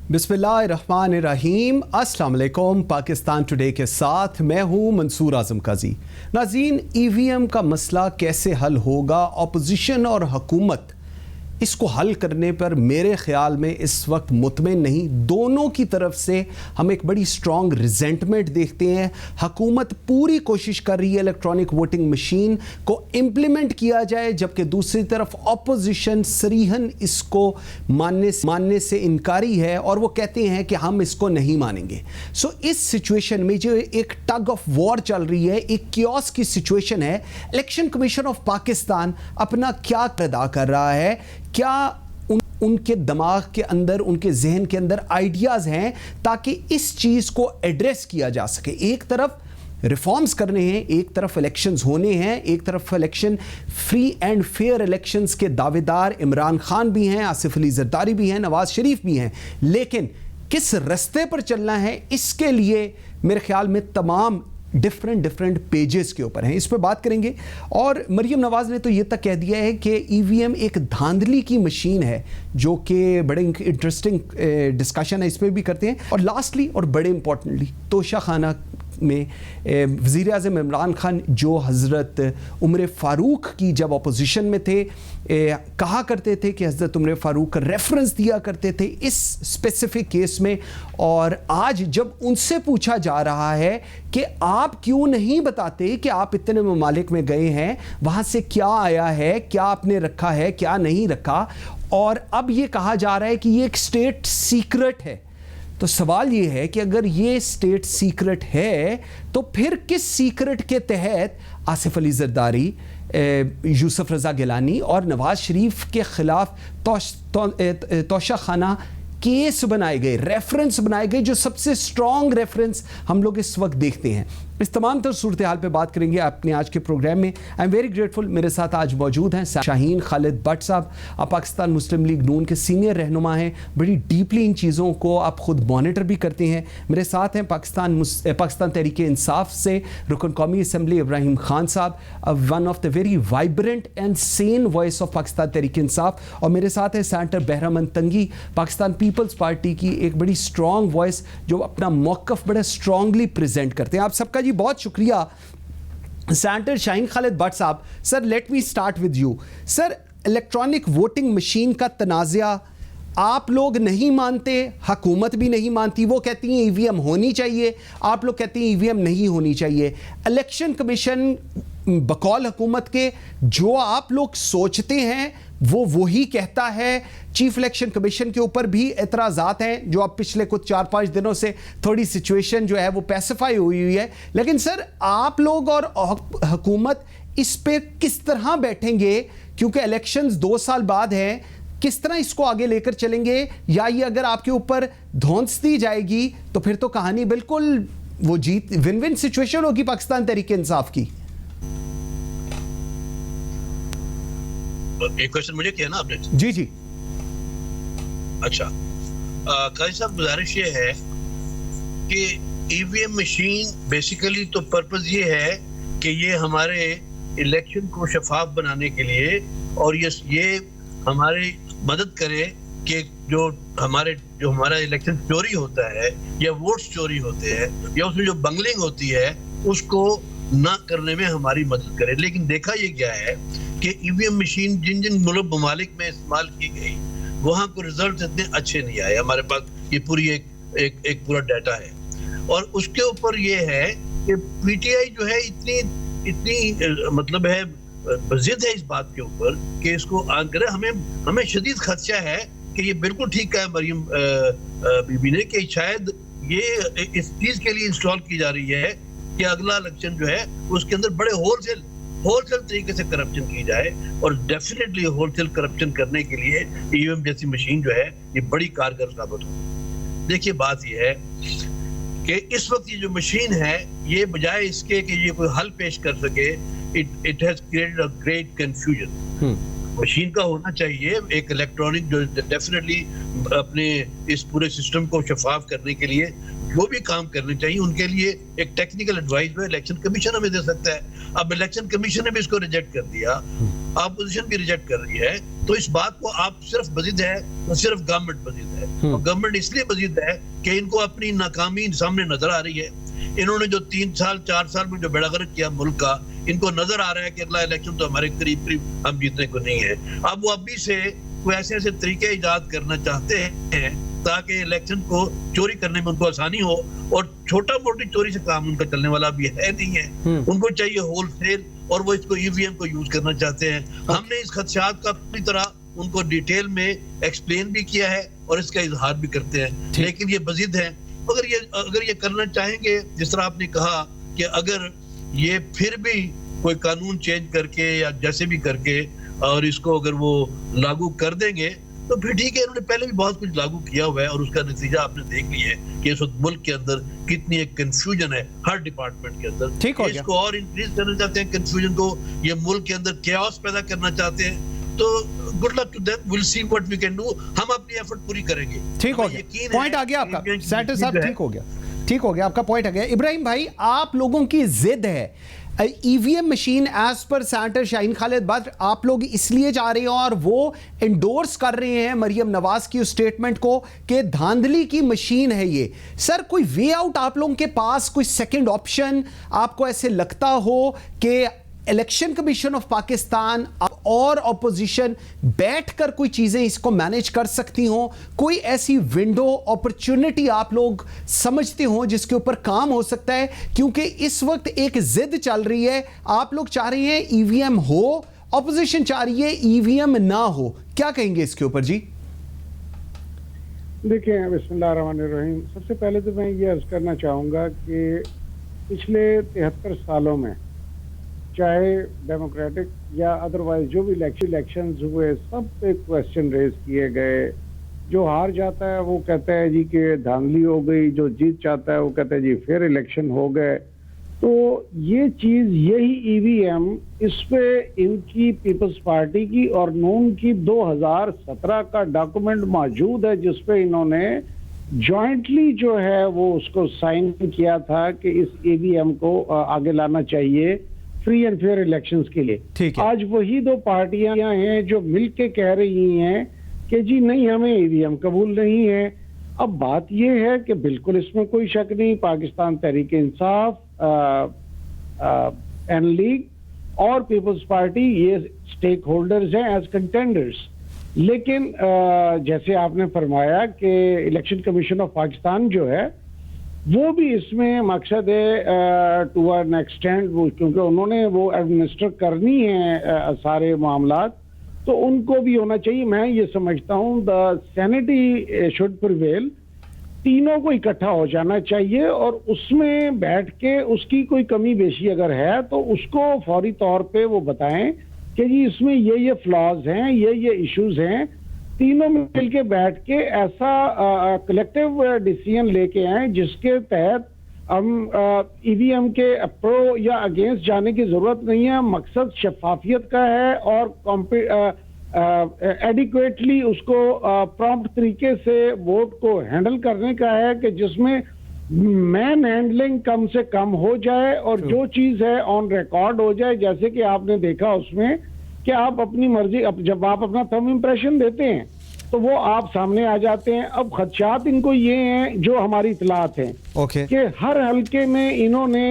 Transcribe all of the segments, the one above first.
बिस्मिल्लाहिर्रहमानिर्रहीम। अस्सलाम वालेकुम। पाकिस्तान टुडे के साथ मैं हूँ मंसूर आजम काजी। नाज़रीन, ईवीएम का मसला कैसे हल होगा? अपोजिशन और हुकूमत इसको हल करने पर मेरे ख्याल में इस वक्त मुतमिन नहीं। दोनों की तरफ से हम एक बड़ी स्ट्रॉन्ग रिजेंटमेंट देखते हैं। हुकूमत पूरी कोशिश कर रही है इलेक्ट्रॉनिक वोटिंग मशीन को इम्प्लीमेंट किया जाए, जबकि दूसरी तरफ अपोजिशन सरीहन इसको मानने से इनकारी है और वो कहते हैं कि हम इसको नहीं मानेंगे। सो इस सिचुएशन में जो एक टग ऑफ वॉर चल रही है, एक कियोस की सिचुएशन है, इलेक्शन कमीशन ऑफ पाकिस्तान अपना क्या अदा कर रहा है? क्या उनके दिमाग के अंदर, उनके जहन के अंदर आइडियाज़ हैं ताकि इस चीज़ को एड्रेस किया जा सके? एक तरफ रिफॉर्म्स करने हैं, एक तरफ इलेक्शंस होने हैं, एक तरफ election free and fair elections के दावेदार इमरान खान भी हैं, आसिफ अली जरदारी भी हैं, नवाज शरीफ भी हैं, लेकिन किस रास्ते पर चलना है इसके लिए मेरे ख्याल में तमाम डिफरेंट पेजेस के ऊपर हैं। इस पर बात करेंगे। और मरीम नवाज ने तो ये तक कह दिया है कि ईवीएम एक धांधली की मशीन है, जो कि बड़े इंटरेस्टिंग डिस्कशन है, इस पर भी करते हैं। और लास्टली और बड़े इंपॉर्टेंटली, तोशा खाना में वज़ीर आज़म इमरान खान जो हज़रत उमर फ़ारूक की जब अपोजिशन में थे कहा करते थे कि हज़रत उमर फ़ारूक का रेफरेंस दिया करते थे इस स्पेसिफिक केस में, और आज जब उनसे पूछा जा रहा है कि आप क्यों नहीं बताते कि आप इतने ममालिक में गए हैं, वहाँ से क्या आया है, क्या आपने रखा है, क्या नहीं रखा, और अब ये कहा जा रहा है कि ये एक स्टेट सीक्रेट है। तो सवाल ये है कि अगर ये स्टेट सीक्रेट है तो फिर किस सीक्रेट के तहत आसिफ अली जरदारी, यूसुफ रज़ा गिलानी और नवाज शरीफ के खिलाफ तोशा खाना केस बनाए गए, रेफरेंस बनाए गए, जो सबसे स्ट्रॉन्ग रेफरेंस हम लोग इस वक्त देखते हैं? इस तमाम तर सूरत हाल पे बात करेंगे अपने आज के प्रोग्राम में। आई एम वेरी ग्रेटफुल, मेरे साथ आज मौजूद हैं शाहीन खालिद भट्ट साहब। आप पाकिस्तान मुस्लिम लीग नून के सीनियर रहनुमा हैं, बड़ी डीपली इन चीज़ों को आप खुद मॉनिटर भी करते हैं। मेरे साथ हैं पाकिस्तान तहरीक इंसाफ से रुकन कौमी असम्बली इब्राहिम खान साहब, one of the very vibrant and sane voice of Pakistan Tehreek Insaf. और मेरे साथ है सेनेटर बहरामंद तंगी, पाकिस्तान पीपल्स पार्टी की एक बड़ी स्ट्रॉन्ग वॉइस जो अपना मौक़िफ़ बड़ा स्ट्रॉन्गली प्रेजेंट करते हैं। आप सबका जी बहुत शुक्रिया। सेनेटर शाहीन खालिद भट्ट साहब, sir let me start with you. Sir, electronic voting machine का तनाज़ा आप लोग नहीं मानते, हुकूमत भी नहीं मानती, वो कहती हैं ईवीएम होनी चाहिए, आप लोग कहते हैं ईवीएम नहीं होनी चाहिए। इलेक्शन कमीशन बकौल हुकूमत के जो आप लोग सोचते हैं वो वही कहता है। चीफ इलेक्शन कमीशन के ऊपर भी एतराज़ात हैं, जो अब पिछले कुछ 4-5 दिनों से थोड़ी सिचुएशन जो है वो पैसिफाई हुई है। लेकिन सर, आप लोग और हुकूमत इस पे किस तरह बैठेंगे? क्योंकि इलेक्शंस 2 साल बाद हैं, किस तरह इसको आगे लेकर चलेंगे? या ये अगर आपके ऊपर धौंस दी जाएगी तो फिर तो कहानी बिल्कुल वो जीत विन विन सिचुएशन होगी पाकिस्तान तहरीक इंसाफ की। एक क्वेश्चन मुझे किया ना आपने? जी जी। अच्छा, काजी साहब, गुजारिश ये है कि ईवीएम मशीन बेसिकली तो पर्पस ये है कि ये हमारे इलेक्शन को शफाफ बनाने के लिए, और ये हमारी मदद करे कि जो हमारा इलेक्शन चोरी होता है या वोट्स चोरी होते हैं या उसमें जो बंगलिंग होती है उसको ना करने में हमारी मदद करे। लेकिन देखा ये गया है कि ईवीएम मशीन जिन मुल्क ममालिक में इस्तेमाल की गई वहाँ को रिजल्ट इतने अच्छे नहीं आए। हमारे पास ये पूरी एक पूरा डाटा है, और उसके ऊपर ये है कि पीटीआई जो है इतनी मतलब है जिद है इस बात के ऊपर कि इसको आन करें। हमें शदीद खदशा है कि ये बिल्कुल ठीक कहा मरियम बीबी ने कि शायद ये इस चीज के लिए इंस्टॉल की जा रही है कि अगला इलेक्शन जो है उसके अंदर बड़े होलसेल तरीके से करप्शन की जाए, और डेफिनेटली होलसेल करप्शन करने के लिए ईवीएम जैसी मशीन जो है ये बड़ी कारगर साबित होगी। देखिए, बात ये है कि इस वक्त ये जो मशीन है ये बजाय इसके कि ये कोई हल पेश कर सके, it has created a great confusion. Machine का होना चाहिए एक इलेक्ट्रॉनिक जो डेफिनेटली अपने इस पूरे सिस्टम को शफाफ करने के लिए वो भी काम करने चाहिए। उनके लिए एक टेक्निकल एडवाइस में इलेक्शन कमीशन हमें दे सकता है। अब इलेक्शन कमीशन ने भी इसको रिजेक्ट कर दिया, अपोजिशन भी रिजेक्ट कर रही है, तो इस बात को आप सिर्फ बजीद है तो सिर्फ गवर्नमेंट बजीद है। और गवर्नमेंट इसलिए बजीद है कि इनको अपनी नाकामी सामने नजर आ रही है। इन्होंने जो 3 साल 4 साल में जो बेड़ा गर्क किया मुल्क का, इनको नजर आ रहा है कि अगला इलेक्शन तो हमारे करीब करीब हम जीतने को नहीं है। अब वो अभी से कोई ऐसे ऐसे तरीके इजाद करना चाहते हैं ताकि इलेक्शन को चोरी करने में उनको आसानी हो, और छोटा मोटी चोरी से काम उनका चलने वाला भी है नहीं है। उनको चाहिए होलसेल, और वो इसको ईवीएम को यूज करना चाहते हैं। हमने इस खदशात का पूरी तरह उनको डिटेल में एक्सप्लेन भी किया है और इसका इजहार भी करते हैं, लेकिन ये बजिद है। अगर ये करना चाहेंगे, जिस तरह आपने कहा कि अगर ये फिर भी कोई कानून चेंज करके या जैसे भी करके और इसको अगर वो लागू कर देंगे तो फिर ठीक है। इन्होंने पहले भी बहुत कुछ लागू किया हुआ है और उसका नतीजा आपने देख लिया है कि इस वक्त मुल्क के अंदर कितनी एक कंफ्यूजन है हर डिपार्टमेंट के अंदर। ठीक हो गया। इसको और इंक्रीज करना चाहते हैं कंफ्यूजन को, ये मुल्क के अंदर कैओस पैदा करना चाहते हैं। तो good luck to them, will see what we can do. हम अपनी एफर्ट पूरी करेंगे। ठीक हो गया, पॉइंट आ गया आपका सेटर साहब, ठीक हो गया, ठीक हो गया, आपका पॉइंट आ गया। इब्राहिम भाई, आप लोगों की जिद है ईवीएम मशीन एज पर सेनेटर शाहीन खालिद बद्र, आप लोग इसलिए जा रहे हैं और वो इंडोर्स कर रहे हैं मरियम नवाज की उस स्टेटमेंट को कि धांधली की मशीन है ये। सर, कोई वे आउट आप लोगों के पास, कोई सेकंड ऑप्शन आपको ऐसे लगता हो कि इलेक्शन कमीशन ऑफ पाकिस्तान और ऑपोजिशन बैठकर कोई चीजें इसको मैनेज कर सकती हो? कोई ऐसी विंडो अपॉर्चुनिटी आप लोग समझते हो जिसके ऊपर काम हो सकता है? क्योंकि इस वक्त एक जिद चल रही है, आप लोग चाह रहे हैं ईवीएम हो, ऑपोजिशन चाह रही है ईवीएम ना हो। क्या कहेंगे इसके ऊपर जी? देखिए, बिस्मिल्लाहिर्रहमानिर्रहीम। सबसे पहले तो मैं ये अर्ज करना चाहूँगा कि पिछले 73 सालों में चाहे डेमोक्रेटिक या अदरवाइज जो भी इलेक्शंस हुए, सब पे क्वेश्चन रेज किए गए। जो हार जाता है वो कहता है जी कि धांधली हो गई, जो जीत जाता है वो कहता है जी फिर इलेक्शन हो गए। तो ये चीज़, यही ईवीएम, इस पे इनकी पीपल्स पार्टी की और नून की 2017 का डॉक्यूमेंट मौजूद है जिसपे इन्होंने जॉइंटली जो है वो उसको साइन किया था कि इस ईवीएम को आगे लाना चाहिए फ्री एंड फेयर इलेक्शंस के लिए। आज वही दो पार्टियां हैं जो मिलके कह रही हैं कि जी नहीं, हमें ईवीएम कबूल नहीं है। अब बात यह है कि बिल्कुल इसमें कोई शक नहीं, पाकिस्तान तहरीक इंसाफ, एन लीग और पीपल्स पार्टी ये स्टेक होल्डर्स हैं एज कंटेंडर्स। लेकिन जैसे आपने फरमाया कि इलेक्शन कमीशन ऑफ पाकिस्तान जो है वो भी इसमें मकसद है टू एन एक्सटेंड, क्योंकि उन्होंने वो एडमिनिस्टर करनी है सारे मामलात, तो उनको भी होना चाहिए। मैं ये समझता हूँ द सैनिटी शुड प्रिवेल, तीनों को इकट्ठा हो जाना चाहिए और उसमें बैठ के उसकी कोई कमी बेशी अगर है तो उसको फौरी तौर पे वो बताएं कि जी इसमें ये फ्लॉज हैं, ये इश्यूज हैं। तीनों मिल के बैठ के ऐसा कलेक्टिव डिसीजन लेके आए जिसके तहत हम ईवीएम के प्रो या अगेंस्ट जाने की जरूरत नहीं है। मकसद शफाफियत का है और एडिक्वेटली उसको प्रॉम्प्ट तरीके से वोट को हैंडल करने का है कि जिसमें मैन हैंडलिंग कम से कम हो जाए और जो चीज है ऑन रिकॉर्ड हो जाए। जैसे कि आपने देखा उसमें कि आप अपनी मर्जी, जब आप अपना थंब इम्प्रेशन देते हैं तो वो आप सामने आ जाते हैं। अब खदशात इनको ये हैं जो हमारी इतलात हैं कि हर हलके में इन्होंने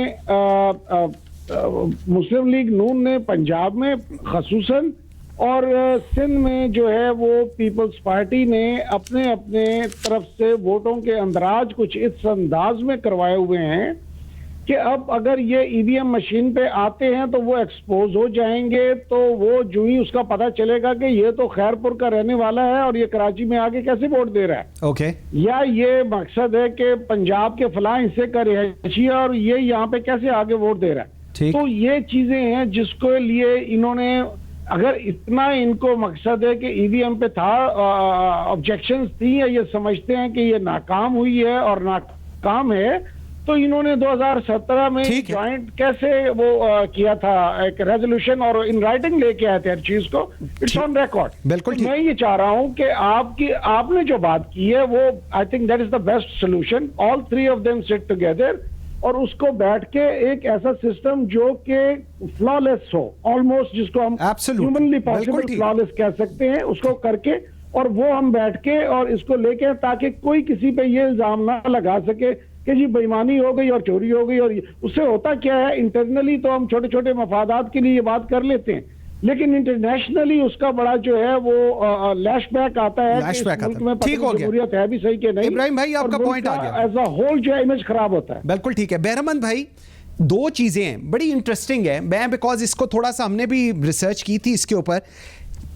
मुस्लिम लीग नून ने पंजाब में खसूसन और सिंध में जो है वो पीपल्स पार्टी ने अपने अपने तरफ से वोटों के अंदराज कुछ इस अंदाज में करवाए हुए हैं कि अब अगर ये ईवीएम मशीन पे आते हैं तो वो एक्सपोज हो जाएंगे। तो वो जो ही उसका पता चलेगा कि ये तो खैरपुर का रहने वाला है और ये कराची में आके कैसे वोट दे रहा है, या ये मकसद है कि पंजाब के फलां हिस्से का रिहायशी और ये यहाँ पे कैसे आगे वोट दे रहा है। तो ये चीजें हैं जिसको लिए इन्होंने, अगर इतना इनको मकसद है कि ईवीएम पे था, ऑब्जेक्शंस थी या ये समझते हैं कि ये नाकाम हुई है और नाकाम है, तो इन्होंने 2017 में ठीक है। ज्वाइंट कैसे वो किया था, एक रेजोल्यूशन और इन राइटिंग लेके आए थे हर चीज को, इट्स ऑन रिकॉर्ड। बिल्कुल ठीक। मैं ये चाह रहा हूं कि आपने जो बात की है वो I think that is the best solution. All three of them sit together और उसको बैठ के एक ऐसा सिस्टम जो कि फ्लॉलेस हो, ऑलमोस्ट जिसको हम Absolutely. ह्यूमनली बिल्कुल पॉसिबल ठीक। फ्लॉलेस कह सकते हैं, उसको करके और वो हम बैठ के और इसको लेके, ताकि कोई किसी पे ये इल्जाम ना लगा सके कि जी बेईमानी हो गई और चोरी हो गई। और उससे होता क्या है, इंटरनली तो हम छोटे छोटे मफादात के लिए ये बात कर लेते हैं, लेकिन इंटरनेशनली उसका बड़ा जो है वो लैशबैक आता है कि इस मुल्क में ठीक हो गया। जमहूरियत है भी सही के नहीं। इब्राहिम भाई, आपका पॉइंट आ गया। एज अ होल जो है इमेज खराब होता है। बिल्कुल ठीक है। बहरमंद भाई, दो चीजें हैं बड़ी इंटरेस्टिंग है, मैं बिकॉज इसको थोड़ा सा हमने भी रिसर्च की थी इसके ऊपर।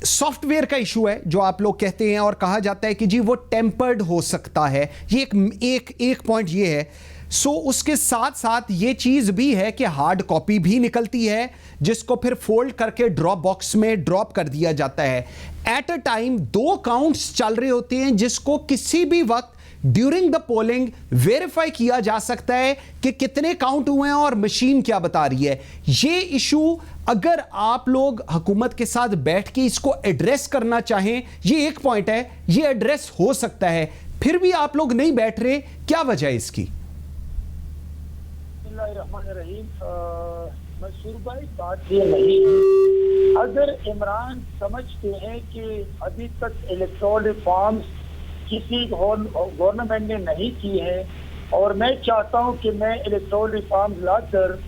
सॉफ्टवेयर का इशू है जो आप लोग कहते हैं और कहा जाता है कि जी वो टेम्पर्ड हो सकता है, ये एक पॉइंट ये है। सो उसके साथ साथ ये चीज भी है कि हार्ड कॉपी भी निकलती है जिसको फिर फोल्ड करके ड्रॉप बॉक्स में ड्रॉप कर दिया जाता है। एट अ टाइम 2 काउंट्स चल रहे होते हैं जिसको किसी भी वक्त ड्यूरिंग द पोलिंग वेरीफाई किया जा सकता है कि कितने काउंट हुए हैं और मशीन क्या बता रही है। ये इशू अगर आप लोग हुकूमत के साथ बैठ के इसको एड्रेस करना चाहें, ये एक पॉइंट है, ये एड्रेस हो सकता है, फिर भी आप लोग नहीं बैठ रहे, क्या वजह है इसकी? मंसूर भाई, बात ये नहीं, अगर इमरान समझते हैं कि अभी तक इलेक्टोरल रिफॉर्म्स किसी गवर्नमेंट ने नहीं की है और मैं चाहता हूं कि मैं इलेक्टोरल रिफॉर्म्स लाकर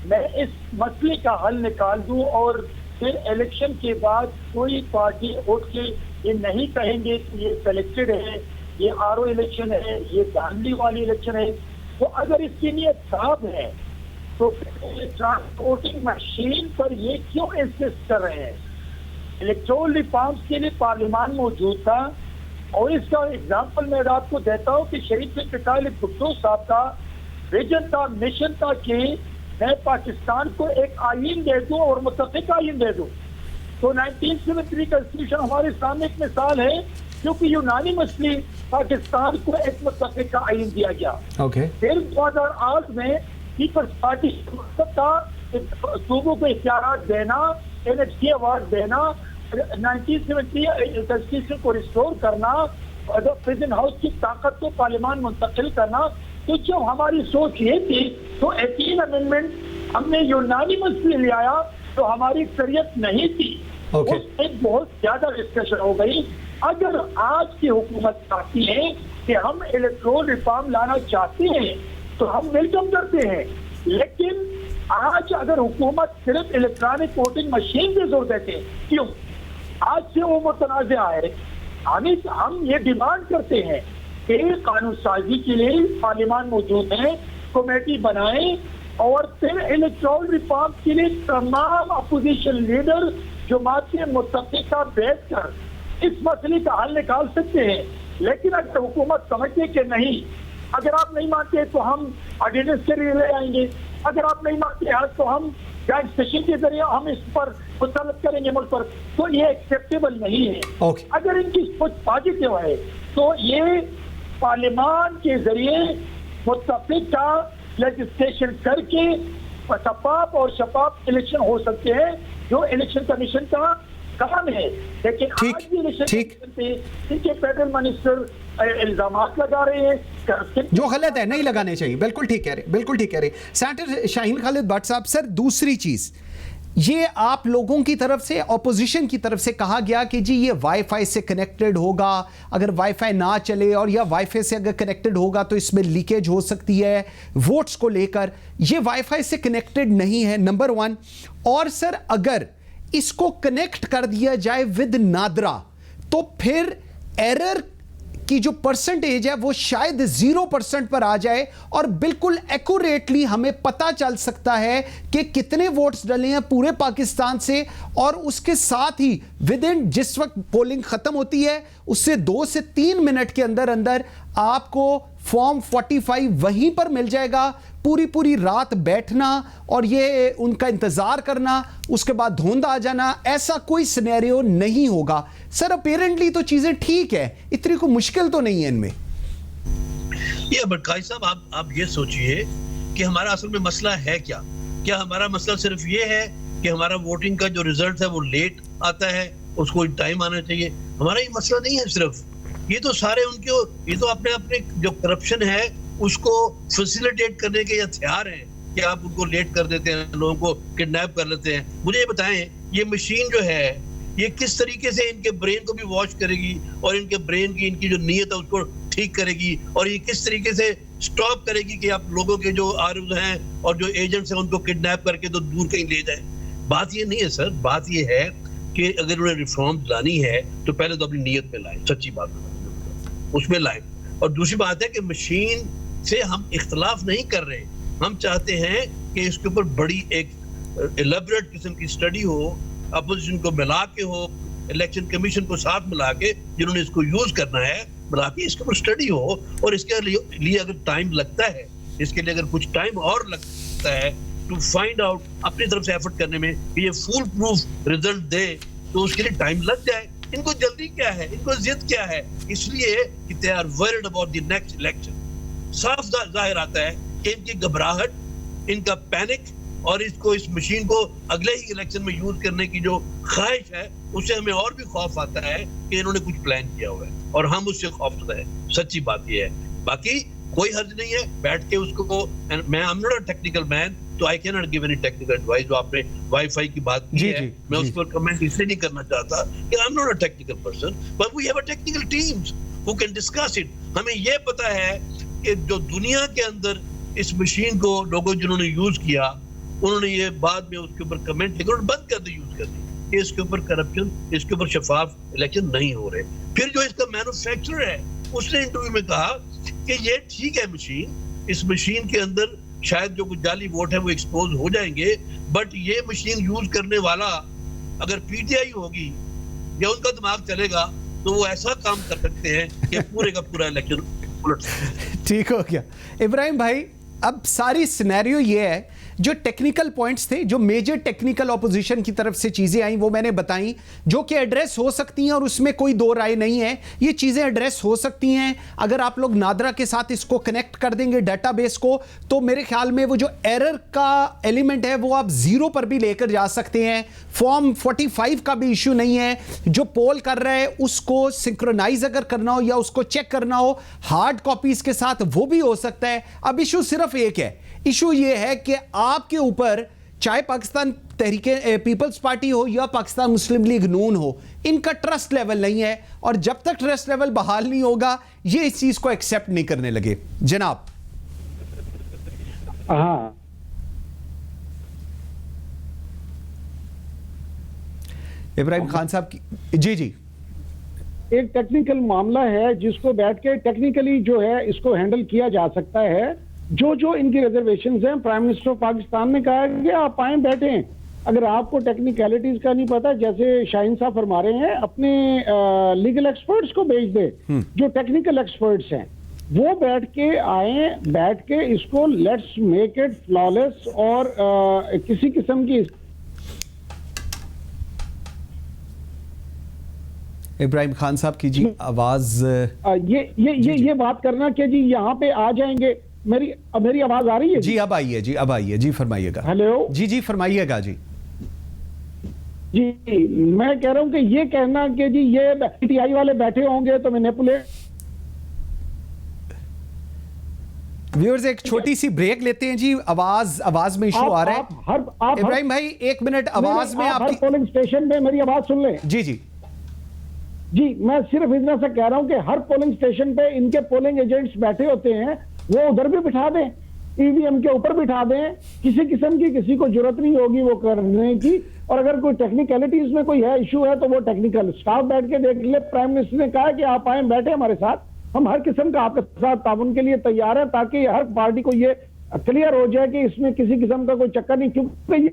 मैं इस मसले का हल निकाल दूं और फिर इलेक्शन के बाद कोई पार्टी उठ के ये नहीं कहेंगे कि ये सेलेक्टेड है, ये आरओ इलेक्शन है, ये धांधली वाली इलेक्शन है। तो अगर इसकी नीयत साफ है तो वोटिंग मशीन पर ये क्यों इंसिस्ट कर रहे हैं? इलेक्टोरल रिफॉर्म्स के लिए पार्लियामान मौजूद था और इसका एग्जाम्पल मैं आपको देता हूँ कि शरीफ पिटाइल भुट्टो साहब का विजन था, मिशन था कि मैं पाकिस्तान को एक आईन दे दूं और मुत्तफिक आईन दे दूं। तो 1973 कॉन्स्टिट्यूशन हमारे सामने एक मिसाल है क्योंकि यूनानिमसली पाकिस्तान को एक मुत्तफिक का आईन दिया गया। फिर 2008 में पीपल्स पार्टी का सूबों को इख्तियार देना, NHK अवार्ड देना, 1970 कॉन्स्टिट्यूशन को रिस्टोर करना, प्रेसिडेंट हाउस की ताकत को पार्लियामान मुंतकिल करना। तो जब हमारी सोच ये थी तो 18 अमेंडमेंट हमने यूनानिमसली ले आया तो हमारी अक्सरियत नहीं थी। उससे बहुत ज्यादा डिस्कशन हो गई। अगर आज की हुकूमत चाहती है कि हम इलेक्टोरल रिफॉर्म लाना चाहते हैं तो हम वेलकम करते हैं, लेकिन आज अगर हुकूमत सिर्फ इलेक्ट्रॉनिक वोटिंग मशीन पे जोर देते हैं, क्यों? आज से वो मुतनाज़ा है। हम ये डिमांड करते हैं कि कानून साजी के लिए पार्लियामान मौजूद है, कमेटी बनाए और फिर इलेक्टोरल रिफॉर्म के लिए तमाम अपोजिशन लीडर जमातें मुत्तफिका बैठकर इस मसले का हल निकाल सकते हैं। लेकिन अगर हुकूमत समझे कि नहीं, अगर आप नहीं मानते तो हम ऑर्डिनेंस के लिए ले आएंगे, अगर आप नहीं मानते आज तो हम जॉइंट सेशन के जरिए हम इस पर मुसलत करेंगे मुल्क पर, तो ये एक्सेप्टेबल नहीं है। अगर इनकी सोच पॉजिटिव है तो ये पार्लियामान के जरिए मुत्तफिका लेजिस्लेशन करके शफाफ और शफाफ इलेक्शन हो सकते हैं, जो इलेक्शन कमीशन का काम है। लेकिन आज भी इलेक्शन कमीशन पे इनके फेडरल मिनिस्टर इल्जामात लगा रहे हैं जो गलत है, नहीं लगाने चाहिए। बिल्कुल ठीक कह रहे, बिल्कुल ठीक कह रहे। सेनेटर शाहीन खालिद भट्ट साहब, सर दूसरी चीज ये आप लोगों की तरफ से, ऑपोजिशन की तरफ से कहा गया कि जी ये वाईफाई से कनेक्टेड होगा, अगर वाईफाई ना चले और या वाईफाई से अगर कनेक्टेड होगा तो इसमें लीकेज हो सकती है वोट्स को लेकर। ये वाईफाई से कनेक्टेड नहीं है, नंबर 1। और सर अगर इसको कनेक्ट कर दिया जाए विद नादरा तो फिर एरर की जो परसेंटेज है वो शायद 0% पर आ जाए और बिल्कुल एक्यूरेटली हमें पता चल सकता है कि कितने वोट्स डले हैं पूरे पाकिस्तान से। और उसके साथ ही विद इन जिस वक्त पोलिंग खत्म होती है उससे 2 से 3 मिनट के अंदर अंदर आपको फॉर्म 45 वहीं पर मिल जाएगा। पूरी रात बैठना और ये उनका इंतजार करना, उसके बाद धुंध आ जाना, ऐसा कोई सिनेरियो नहीं होगा। सर अपेरेंटली तो चीजें ठीक है, इतनी कोई मुश्किल तो नहीं है इनमें। ये बट काजी साहब आप ये सोचिए कि हमारा असल में मसला है क्या हमारा मसला सिर्फ ये है कि हमारा वोटिंग का जो रिजल्ट है वो लेट आता है, उसको टाइम आना चाहिए? हमारा ये मसला नहीं है सिर्फ, ये तो सारे उनके, ये तो अपने अपने जो करप्शन है उसको फैसिलिटेट करने के हथियार हैं कि आप उनको लेट कर देते हैं, लोगों को किडनैप कर लेते हैं। मुझे ये बताएं, ये मशीन जो है ये किस तरीके से इनके ब्रेन को भी वॉश करेगी और इनके ब्रेन की इनकी जो नीयत है उसको ठीक करेगी, और ये किस तरीके से स्टॉप करेगी कि आप लोगों के जो आर्म्स हैं और जो एजेंट्स हैं उनको किडनैप करके तो दूर कहीं ले जाए। बात ये नहीं है सर, बात ये है कि अगर उन्हें रिफॉर्म लानी है तो पहले तो अपनी नीयत पे लाएं, सच्ची बात उसमें लाएं। और दूसरी बात है कि मशीन से हम इख्तलाफ नहीं कर रहे, हम चाहते हैं कि इसके ऊपर बड़ी एक इलेबोरेट किस्म की स्टडी हो, अपोजिशन को मिला के हो, इलेक्शन कमीशन को साथ मिला के जिन्होंने इसको यूज करना है मिला के इसके ऊपर स्टडी हो, और इसके लिए अगर टाइम लगता है, इसके लिए अगर कुछ टाइम और लगता है टू फाइंड आउट, अपनी तरफ से एफर्ट करने में कि ये फुल प्रूफ रिजल्ट दे, तो उसके लिए टाइम लग जाए। इनको जल्दी क्या है, इनको जिद क्या है? इसलिए कि they are worried about the next election. साफ जाहिर आता है कि इनकी घबराहट, इनका पैनिक और इसको इस मशीन को अगले ही इलेक्शन में यूज करने की जो ख्वाहिश है, उससे हमें और भी खौफ आता है कि इन्होंने कुछ प्लान किया हुआ है और हम उससे खौफजदा है। सच्ची बात ये है, बाकी कोई हर्ज नहीं है बैठ के उसको, मैं I am not a technical man तो I can not give any technical advice. जो आपने वाईफाई की बात की है, मैं उस पर कमेंट इसलिए नहीं करना चाहता कि I am not a technical person, but we have a technical teams who can discuss it. हमें ये पता है कि जो दुनिया के अंदर इस मशीन को लोगों जिन्होंने यूज किया, उन्होंने ये बाद में उसके ऊपर कमेंट लिखे और बंद कर दी यूज करनी कि इसके ऊपर करप्शन, इसके ऊपर शफाफ इलेक्शन नहीं हो रहे। फिर जो इसका मैन्युफैक्चरर है उसने इंटरव्यू में कहा कि ये ठीक है मशीन, इस मशीन के अंदर शायद जो कुछ जाली वोट है वो एक्सपोज हो जाएंगे, बट ये मशीन यूज करने वाला अगर पीटीआई होगी या उनका दिमाग चलेगा तो वो ऐसा काम कर सकते हैं कि पूरे का पूरा इलेक्शन उलट सकते। ठीक हो गया इब्राहिम भाई। अब सारी सिनेरियो ये है, जो टेक्निकल पॉइंट्स थे, जो मेजर टेक्निकल ऑपोजिशन की तरफ से चीजें आई वो मैंने बताई, जो कि एड्रेस हो सकती हैं और उसमें कोई दो राय नहीं है, ये चीजें एड्रेस हो सकती हैं। अगर आप लोग नादरा के साथ इसको कनेक्ट कर देंगे डेटाबेस को, तो मेरे ख्याल में वो जो एरर का एलिमेंट है वो आप 0 पर भी लेकर जा सकते हैं। फॉर्म 45 का भी इश्यू नहीं है, जो पोल कर रहा है उसको सिंक्रोनाइज अगर करना हो या उसको चेक करना हो हार्ड कॉपीज के साथ वो भी हो सकता है। अब इशू सिर्फ एक है, इशू ये है कि आपके ऊपर चाहे पाकिस्तान तहरीके पीपल्स पार्टी हो या पाकिस्तान मुस्लिम लीग नून हो, इनका ट्रस्ट लेवल नहीं है, और जब तक ट्रस्ट लेवल बहाल नहीं होगा ये इस चीज को एक्सेप्ट नहीं करने लगे। जनाब। हाँ, इब्राहिम खान साहब की जी एक टेक्निकल मामला है जिसको बैठ के टेक्निकली जो है इसको हैंडल किया जा सकता है। जो इनकी रिजर्वेशंस हैं, प्राइम मिनिस्टर ऑफ पाकिस्तान ने कहा कि आप आए बैठें, अगर आपको टेक्निकलिटीज का नहीं पता, जैसे शाहीन साहब फरमा रहे हैं, अपने लीगल एक्सपर्ट्स को भेज दे, जो टेक्निकल एक्सपर्ट्स हैं वो बैठ के आए, बैठ के इसको लेट्स मेक इट फ्लॉलेस, और किसी किस्म की इब्राहिम खान साहब की जी आवाज ये बात करना कि जी यहाँ पे आ जाएंगे। मेरी आवाज आ रही है? जी अब आई है, जी अब आई है, जी फरमाइएगा। हेलो जी फरमाइएगा जी। जी मैं कह रहा हूं कि ये कहना कि जी ये पीटीआई वाले बैठे होंगे तो मैनिपुलेट। व्यूअर्स एक छोटी सी ब्रेक लेते हैं जी, आवाज में इशू आ रहा है। इब्राहिम भाई 1 मिनट आवाज में आपकी, पोलिंग स्टेशन पे मेरी आवाज सुन लें। जी मैं सिर्फ इतना सा कह रहा हूं कि हर पोलिंग स्टेशन पे इनके पोलिंग एजेंट्स बैठे होते हैं, वो उधर भी बिठा दें, ईवीएम के ऊपर बिठा दें, किसी किस्म की किसी को जरूरत नहीं होगी वो करने की। और अगर कोई टेक्निकलिटीज में कोई है इशू है तो वो टेक्निकल स्टाफ बैठ के देख ले। प्राइम मिनिस्टर ने कहा कि आप आए बैठे हमारे साथ, हम हर किस्म का आपके साथ ताउन के लिए तैयार है, ताकि हर पार्टी को ये क्लियर हो जाए कि इसमें किसी किस्म का कोई चक्कर नहीं। क्योंकि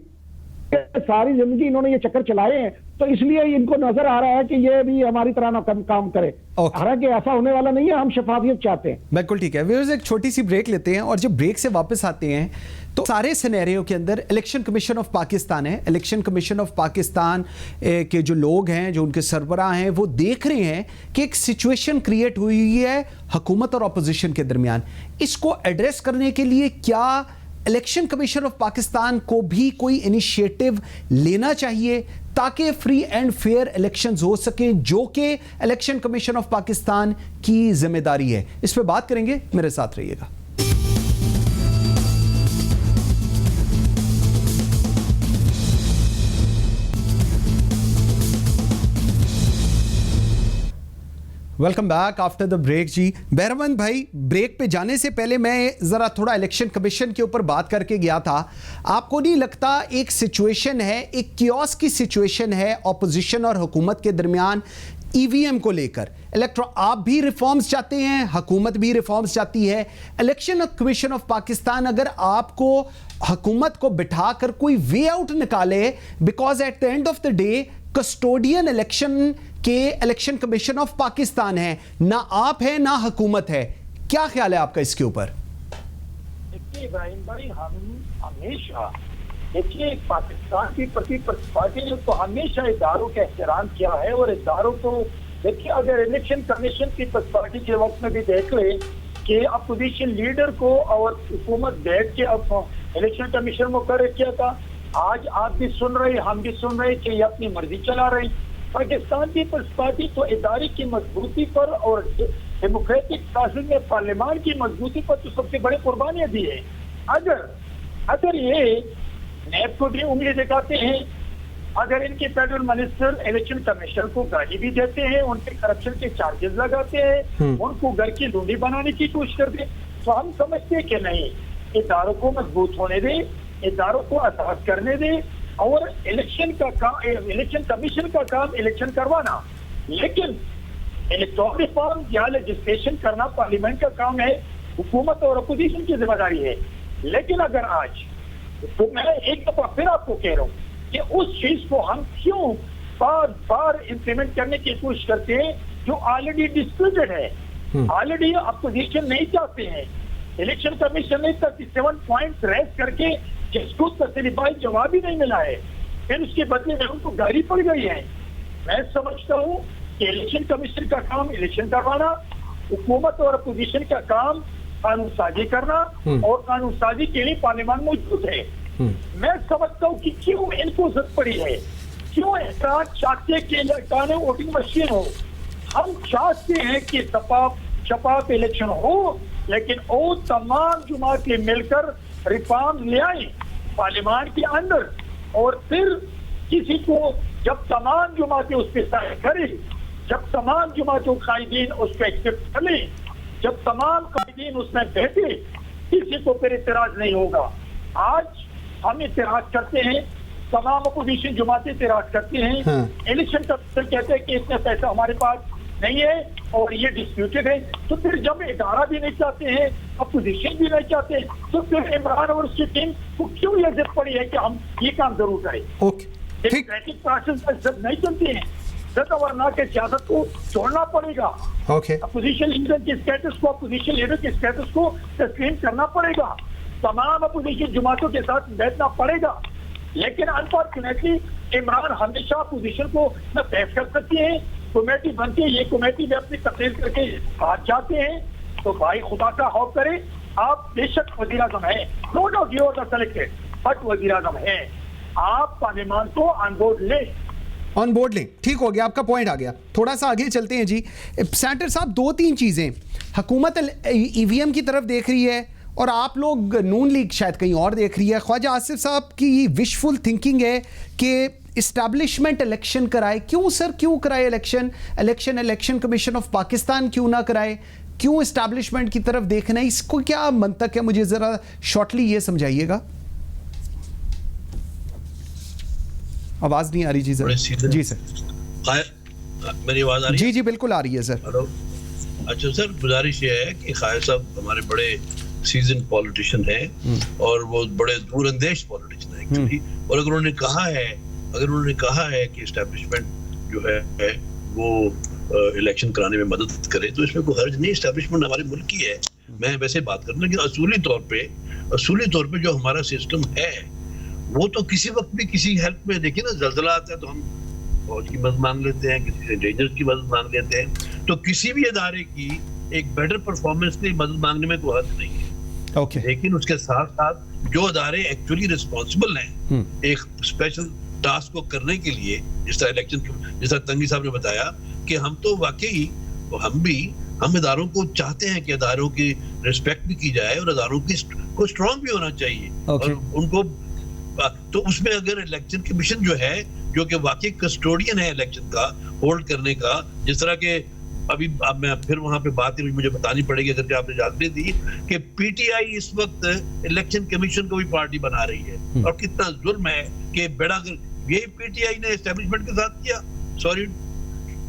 सारी जिंदगी इन्होंने ये चक्कर चलाए हैं, तो इसलिए इनको नजर आ रहा है कि ये भी हमारी तरह ना काम करे। हालांकि ऐसा होने वाला नहीं है, हम शफाफियत चाहते हैं। बिल्कुल ठीक है। व्यूअर्स, एक छोटी सी ब्रेक लेते हैं और जब ब्रेक से वापस आते हैं तो सारे सिनेरियो के अंदर इलेक्शन कमीशन ऑफ पाकिस्तान है, इलेक्शन कमीशन ऑफ पाकिस्तान के जो लोग हैं, जो उनके सरबराह हैं, वो देख रहे हैं कि एक सिचुएशन क्रिएट हुई है हुकूमत और अपोजिशन के दरमियान। इसको एड्रेस करने के लिए क्या इलेक्शन कमीशन ऑफ पाकिस्तान को भी कोई इनिशिएटिव लेना चाहिए ताकि फ्री एंड फेयर इलेक्शंस हो सके, जो कि इलेक्शन कमीशन ऑफ पाकिस्तान की जिम्मेदारी है? इस पे बात करेंगे, मेरे साथ रहिएगा। Welcome back after the break. जी बहरमंद भाई, ब्रेक पे जाने से पहले मैं ज़रा थोड़ा इलेक्शन कमीशन के ऊपर बात करके गया था। आपको नहीं लगता एक सिचुएशन है, एक कियोस की सिचुएशन है ऑपोजिशन और हुकूमत के दरमियान ईवीएम को लेकर? आप भी रिफॉर्म्स चाहते हैं, हुकूमत भी रिफॉर्म्स चाहती है। इलेक्शन कमीशन ऑफ पाकिस्तान अगर आपको हुकूमत को बिठाकर कोई वे आउट निकाले, because at the end of the day custodian election के इलेक्शन कमीशन ऑफ पाकिस्तान है, ना आप है ना हुकूमत है, क्या ख्याल है आपका इसके ऊपर? देखिए इब्राहिम भाई, हम हमेशा देखिए पाकिस्तान की पीपल्स पार्टी ने तो हमेशा इदारों का एहतराम किया है, और इदारों को देखिए, अगर इलेक्शन कमीशन पीपल्स पार्टी के वक्त में भी देख ले कि अपोजिशन लीडर को और हुकूमत बैठ के अब इलेक्शन कमीशन मुकर्रर किया था। आज आप भी सुन रहे, हम भी सुन रहे कि ये अपनी मर्जी चला रहे। पाकिस्तान पीपल्स पार्टी तो इदारे की मजबूती पर और डेमोक्रेटिक प्रोसेस में पार्लियामान की मजबूती पर तो सबसे बड़ी कुर्बानियां दी है। अगर ये नैब को भी उंगली दिखाते हैं, अगर इनके फेडरल मिनिस्टर इलेक्शन कमीशन को गाली भी देते हैं, उनके करप्शन के चार्जेस लगाते हैं, उनको घर की लूंडी बनाने की कोशिश करते हैं, तो हम समझते हैं कि नहीं, इदारों को मजबूत होने दें, इदारों को असास करने दें, और इलेक्शन कमीशन का काम इलेक्शन करवाना, लेकिन इलेक्टोरल रिफॉर्म या लेजिस्लेशन करना पार्लियामेंट का काम है, हुकूमत और अपोजिशन की जिम्मेदारी है। लेकिन अगर आज, तो मैं एक दफा फिर आपको कह रहा हूँ कि उस चीज को हम क्यों बार बार इम्प्लीमेंट करने की कोशिश करते हैं जो ऑलरेडी डिस्प्यूटेड है, ऑलरेडी अपोजिशन नहीं चाहते हैं। इलेक्शन कमीशन ने 37 पॉइंट्स रेज करके जिसको तसलीबाई जवाब ही नहीं मिला है, फिर उसके बदले में उनको गाली पड़ गई है। मैं समझता हूँ कि इलेक्शन कमीशन का काम इलेक्शन करवाना, हुकूमत और अपोजिशन का काम कानून साजी करना, और कानून साजी के लिए पार्लियामान मौजूद है। मैं समझता हूँ कि क्यों इनको जरूरत पड़ी है, क्यों ऐसा चाहते कि इलेक्ट्रॉनिक वोटिंग मशीन हो। हम चाहते हैं कि शफाफ इलेक्शन हो, लेकिन वो तमाम जमात मिलकर रिफॉर्म ले आए पार्लियामान के अंदर, और फिर किसी को जब तमाम जमातें उस पर साइन करें, जब तमाम जमातों कायदीन उस पर एक्सेप्ट कर लें, जब तमाम कायदीन उसमें बैठे, किसी को फिर इतराज नहीं होगा। आज हम इतराज करते हैं, तमाम अपोजिशन जमातें इतराज करती हैं, इलेक्शन कमीशन कहते हैं कि इतना पैसा हमारे पास नहीं है और ये डिस्प्यूटेड है। तो फिर जब इदारा भी नहीं चाहते हैं, अपोजिशन भी नहीं चाहते, तो फिर इमरान और उसकी टीम को क्यों ये जिद पड़ी है कि हम ये काम जरूर करें? डेमोक्रेटिक प्रोसेस में जब नहीं चलती है, वरना के सियासत को छोड़ना पड़ेगा। अपोजिशन लीडर के स्टेटस को, अपोजिशन लीडर के स्टेटस को तस्लीम करना पड़ेगा, तमाम अपोजिशन जमातों के साथ बैठना पड़ेगा। लेकिन अनफॉर्चुनेटली इमरान हमेशा अपोजिशन को न बहस कर सकती है, कमेटी बनती है, ये कमेटी में अपनी तब्दील करके हाथ जाते हैं। तो भाई खुदा का खौफ करें, आप बेशक वजीर आजम है, no doubt you are selected, but वजीर आजम है, आप पार्लियामान को ऑन बोर्ड लें। ठीक हो गया, आपका पॉइंट आ गया। थोड़ा सा आगे चलते हैं जी। सेनेटर साहब, 2-3 चीजें, हुकूमत ईवीएम की तरफ देख रही है और आप लोग नून लीग शायद कहीं और देख रही है। ख्वाजा आसिफ साहब की विशफुल थिंकिंग है कि इस्टेब्लिशमेंट इलेक्शन कराए। क्यों सर, क्यों कराए इलेक्शन कमीशन ऑफ पाकिस्तान क्यों ना कराए? क्यों इस्टेब्लिशमेंट की तरफ देखना है? इसको क्या मंतक है, मुझे जरा शॉर्टली ये समझाइएगा। आवाज नहीं आ रही जी सर। जी सर, मेरी आवाज आ रही है? जी जी बिल्कुल आ रही है सर। अच्छा सर, गुजारिश ये है कि खायर साहब हमारे बड़े सीजन पॉलिटिशियन हैं और वो बड़े दूरअंदेश पॉलिटिशियन हैं एक्चुअली। और अगर उन्होंने कहा है कि एस्टेब्लिशमेंट जो है वो इलेक्शन कराने में मदद करे, तो इसमें कोई हर्ज नहीं। एस्टेब्लिशमेंट हमारे मुल्क की है, मैं वैसे बात कर रहा हूँ, लेकिन असूली तौर पे जो हमारा सिस्टम है वो तो किसी वक्त भी किसी हेल्प में, देखिए ना, जल्जला आता है तो हम फौज की मदद मांग लेते हैं, किसी रेंजर्स की मदद मांग लेते हैं। तो किसी भी इदारे की एक बेटर परफॉर्मेंस की मदद मांगने में कोई हर्ज नहीं है। ओके। लेकिन उसके साथ साथ जो इदारे एक्चुअली रिस्पॉन्सिबल हैं एक स्पेशल टास्क को करने के लिए, जिस तरह इलेक्शन, जिस तरह तंगी साहब ने बताया कि हम तो वाकई हम इदारों को चाहते हैं कि इदारों की रिस्पेक्ट भी की जाए और इदारों की को स्ट्रांग भी होना चाहिए। और उनको तो उसमें अगर इलेक्शन कमीशन जो है, जो कि वाकई कस्टोडियन है इलेक्शन का होल्ड करने का, जिस तरह के अभी अब मैं फिर वहां पे बात मुझे बतानी पड़ेगी अगर आपने जानकारी दी कि पीटीआई इस वक्त इलेक्शन कमीशन को भी पार्टी बना रही है। और कितना जुल्म है कि बेड़ा यही पीटीआई ने एस्टेब्लिशमेंट के साथ किया, सॉरी,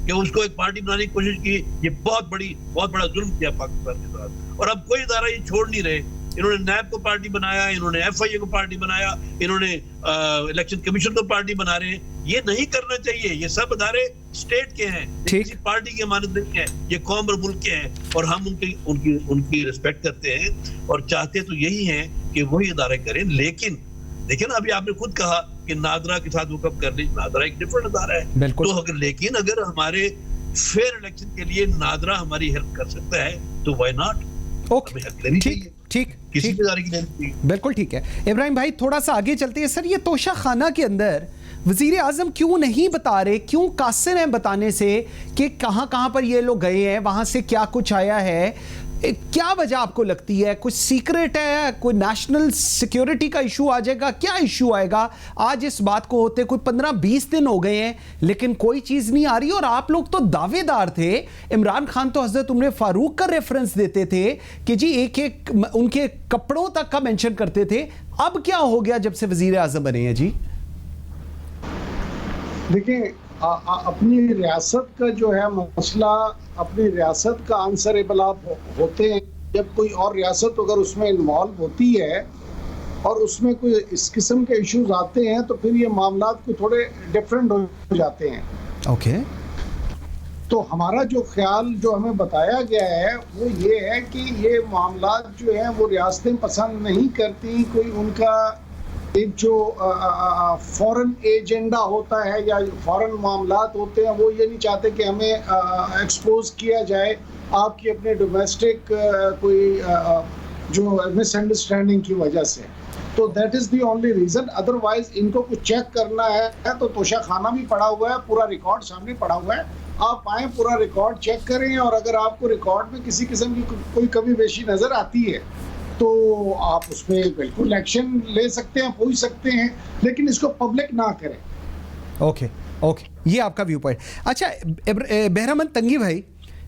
कि उसको एक पार्टी बनाने की कोशिश की। ये बहुत बड़ा जुल्म किया पाकिस्तान के साथ। और अब कोई इदारा ये छोड़ नहीं रहे। इन्होंने नैब को पार्टी बनाया, इन्होंने एफआईए को पार्टी बनाया, इन्होंने इलेक्शन कमीशन को पार्टी बना रहे हैं। ये नहीं करना चाहिए। ये सब इदारे स्टेट के हैं, किसी पार्टी की अमानत नहीं है, ये कौम और मुल्क के हैं। और हम उनकी रिस्पेक्ट करते हैं और चाहते तो यही है कि वही इदारे करें। लेकिन देखिए ना, अभी आपने खुद कहा कि नादरा के साथ हुकम कर ली, नादरा एक डिफरेंट इदारा है। तो अगर हमारे फेयर इलेक्शन के लिए नादरा हमारी हेल्प कर सकता है तो व्हाई नॉट। ओके, ठीक, किसी इदारे की नहीं। बिल्कुल ठीक है। इब्राहिम भाई थोड़ा सा आगे चलते हैं। सर, ये तोशा खाना के अंदर वजीर आजम क्यों नहीं बता रहे, क्यों कासिर हैं बताने से कि कहां पर ये लोग गए हैं, वहां से क्या कुछ आया है? क्या वजह आपको लगती है? कुछ सीक्रेट है? कोई नेशनल सिक्योरिटी का इशू आ जाएगा? क्या इशू आएगा? आज इस बात को होते कोई 15-20 दिन हो गए हैं लेकिन कोई चीज नहीं आ रही। और आप लोग तो दावेदार थे, इमरान खान तो हजरत उमर फारूक का रेफरेंस देते थे कि जी एक उनके कपड़ों तक का मेंशन करते थे। अब क्या हो गया जब से वजीर आजम बने हैं? जी देखिए, अपनी रियासत का जो है मसला, अपनी रियासत का आंसरेबल आप होते हैं जब कोई और रियासत अगर उसमें इन्वॉल्व होती है और उसमें कोई इस किस्म के इश्यूज आते हैं तो फिर ये मामलात को थोड़े डिफरेंट हो जाते हैं। ओके। तो हमारा जो ख्याल जो हमें बताया गया है वो ये है कि ये मामलात जो हैं वो रियासतें पसंद नहीं करती। कोई उनका एक जो फॉरेन एजेंडा होता है या फॉरेन मामलात होते हैं, वो ये नहीं चाहते कि हमें एक्सपोज किया जाए आपकी अपने डोमेस्टिक कोई जो मिसअंडरस्टैंडिंग की वजह से। तो that is the only reason. Otherwise इनको कुछ चेक करना है तो तोशा खाना भी पड़ा हुआ है, पूरा रिकॉर्ड सामने पड़ा हुआ है। आप आए, पूरा रिकॉर्ड चेक करें और अगर आपको रिकॉर्ड में किसी किस्म की कोई कमी बेशी नजर आती है तो आप उसमें बिल्कुल एक्शन ले सकते हैं, पूछ सकते हैं, लेकिन इसको पब्लिक ना करें। ओके, ये आपका व्यू पॉइंट। अच्छा बहरामन तंगी भाई,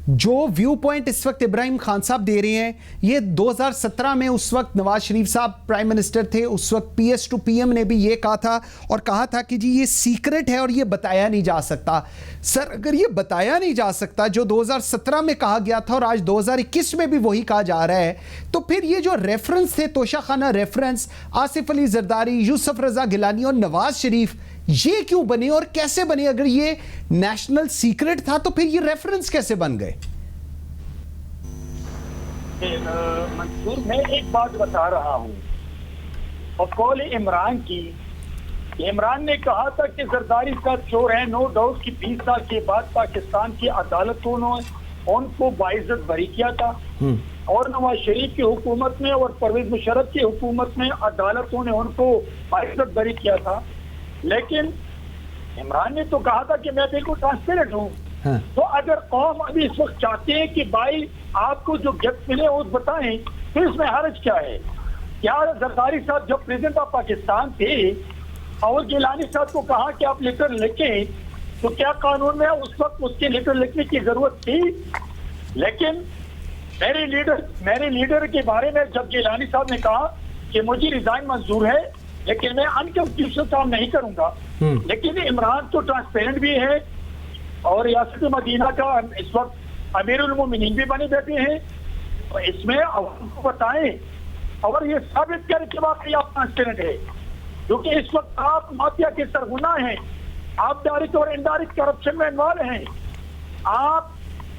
जो व्यू पॉइंट इस वक्त इब्राहिम खान साहब दे रहे हैं, ये 2017 में उस वक्त नवाज शरीफ साहब प्राइम मिनिस्टर थे, उस वक्त PS to PM ने भी ये कहा था और कहा था कि जी ये सीक्रेट है और ये बताया नहीं जा सकता। सर, अगर ये बताया नहीं जा सकता जो 2017 में कहा गया था और आज 2021 में भी वही कहा जा रहा है, तो फिर ये जो रेफरेंस थे, तोशा खाना रेफरेंस, आसिफ अली जरदारी, यूसुफ रजा गिलानी और नवाज शरीफ, ये क्यों बने और कैसे बने? अगर ये नेशनल सीक्रेट था तो फिर ये रेफरेंस कैसे बन गए? मंसूर, मैं एक बात बता रहा हूं और कौल इमरान की। इमरान ने कहा था कि जरदारी का चोर है। नो डाउट कि 20 साल के बाद पाकिस्तान की अदालतों ने उनको बाइज्जत बरी किया था और नवाज शरीफ की हुकूमत में और परवेज मुशर्रफ की हुकूमत में अदालतों ने उनको बाइज्जत बरी किया था। लेकिन इमरान ने तो कहा था कि मैं बिल्कुल ट्रांसपेरेंट हूँ। हाँ। तो अगर कौम अभी इस वक्त चाहते हैं कि भाई आपको जो गिफ्ट मिले वो बताएं, तो इसमें हर्ज क्या है? क्या जरदारी साहब जब प्रेसिडेंट ऑफ पाकिस्तान थे और गिलानी साहब को कहा कि आप लेटर लिखें, तो क्या कानून में उस वक्त उसके लेटर लिखने की जरूरत थी? लेकिन मेरे लीडर के बारे में जब गिलानी साहब ने कहा कि मुझे रिजाइन मंजूर है लेकिन मैं अनकंस्टिट्यूशनल काम नहीं करूंगा, लेकिन इमरान तो ट्रांसपेरेंट भी है और रियासत मदीना का इस वक्त अमीरुल मोमिनीन भी बने बैठे हैं। तो इसमें अवाम को बताएं और ये साबित करें कि वाकई आप ट्रांसपेरेंट है। क्योंकि इस वक्त आप माफिया के सरगुना हैं, आप डायरेक्ट और इनडायरेक्ट करप्शन में इन्वॉल्व हैं, आप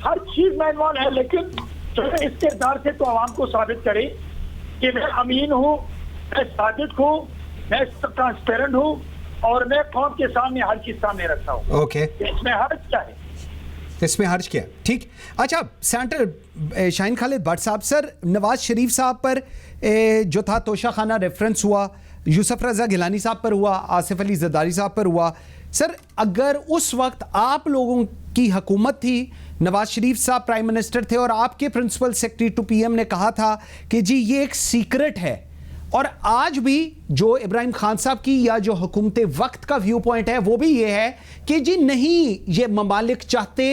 हर चीज में इन्वॉल्व है। लेकिन चलो इस किरदार से तो आवाम को साबित करें कि मैं अमीन हूँ, मैं सादिक हूँ, मैं ट्रांसपेरेंट हूँ और मैं कौम के सामने हर चीज सामने रखता हूँ। ओके, इसमें हर्ज क्या है? इसमें हर्ज क्या? ठीक। अच्छा, सेनेटर शाहीन खालिद भट्ट साहब, सर नवाज शरीफ साहब पर जो था तोशा खाना रेफरेंस हुआ, यूसुफ रजा गिलानी साहब पर हुआ, आसिफ अली जरदारी साहब पर हुआ। सर अगर उस वक्त आप लोगों की हुकूमत थी, नवाज शरीफ साहब प्राइम मिनिस्टर थे और आपके प्रिंसिपल सेक्रेटरी टू पीएम ने कहा था कि जी ये एक सीक्रेट है, और आज भी जो इब्राहिम खान साहब की या जो हुकूमत वक्त का व्यू पॉइंट है वो भी ये है कि जी नहीं, ये ममालिक चाहते